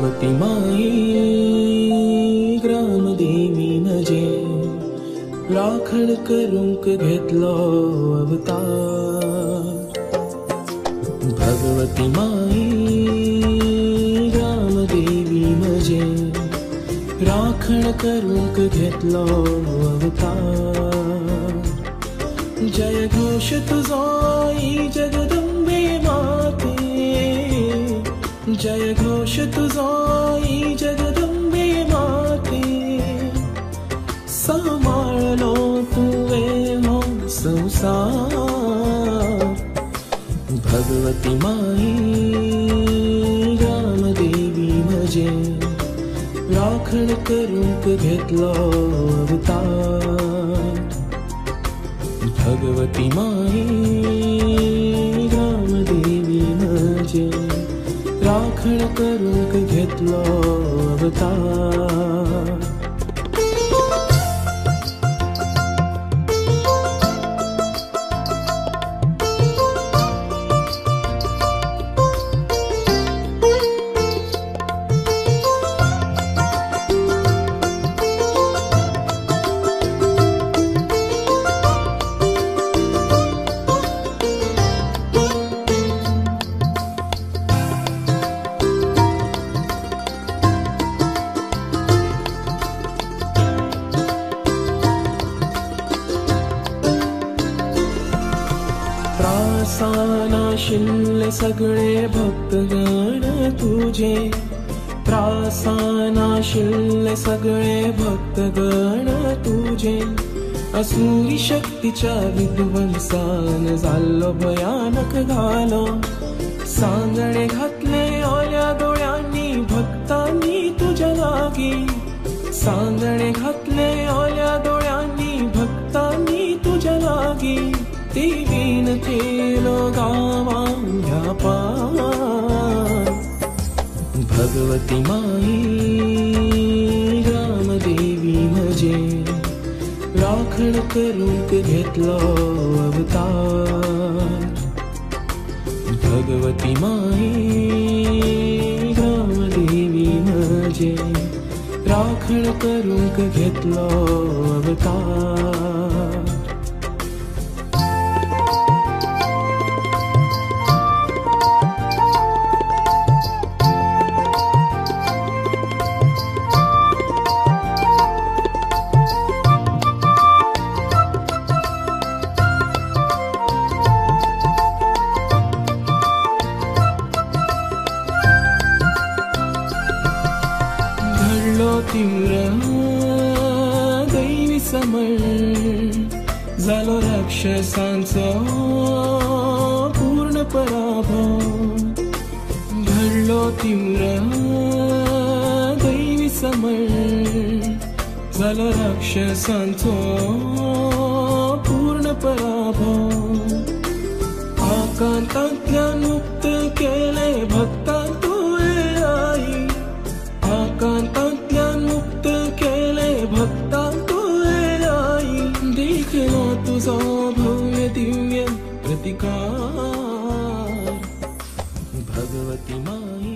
भगवती माई ग्रामदेवी नजे राखण करूंक घेतलो अवतार। भगवती माई ग्रामदेवी नजे राखण करूंक घेतलो अवतार। जय घोष तुझो आई जगदंबे माते, जय घोष तुझो आई जगदंबे माते। सांभाळलो तुवे हो संसार। भगवती माई ग्रामदेवी म्हजे राखण करूंक घेतलो अवतार। भगवती माई ग्रामदेवी म्हजे राखण करूंक घेतलो अवतार। त्रासानाशिल्ले सगळे भक्तगण तुझे, त्रासानाशिल्ले सगळे भक्तगण तुझे। असुरी शक्तीच्या विध्वंसान जाल्लो भयानक घालो। सांगणे घातले ओल्या डोळ्यांनी भक्तांनी तुझ्या लागी। सांगणे घातले ओल्या डोळ्यांनी भक्तांनी तुझ्या लागी। देवीन केलो गावांच्या पार। भगवती माई ग्रामदेवी म्हजे राखण करूंक घेतलो अवतार। भगवती माई ग्रामदेवी म्हजे राखण करूंक घेतलो अवतार। तीव्र दैवी समर झालो राक्षसांचो पूर्ण पराभव। घडलो तीव्र दैवी समर झालो राक्षसांचो पूर्ण पराभव। आकांतांतल्यान मुक्त केले भक्तां तुवे आई। आकांतांतल्यान मुक्त केले भक्तां तुवे आई। देखलो तुझो भव्य दिव्य प्रतिकार। भगवती माई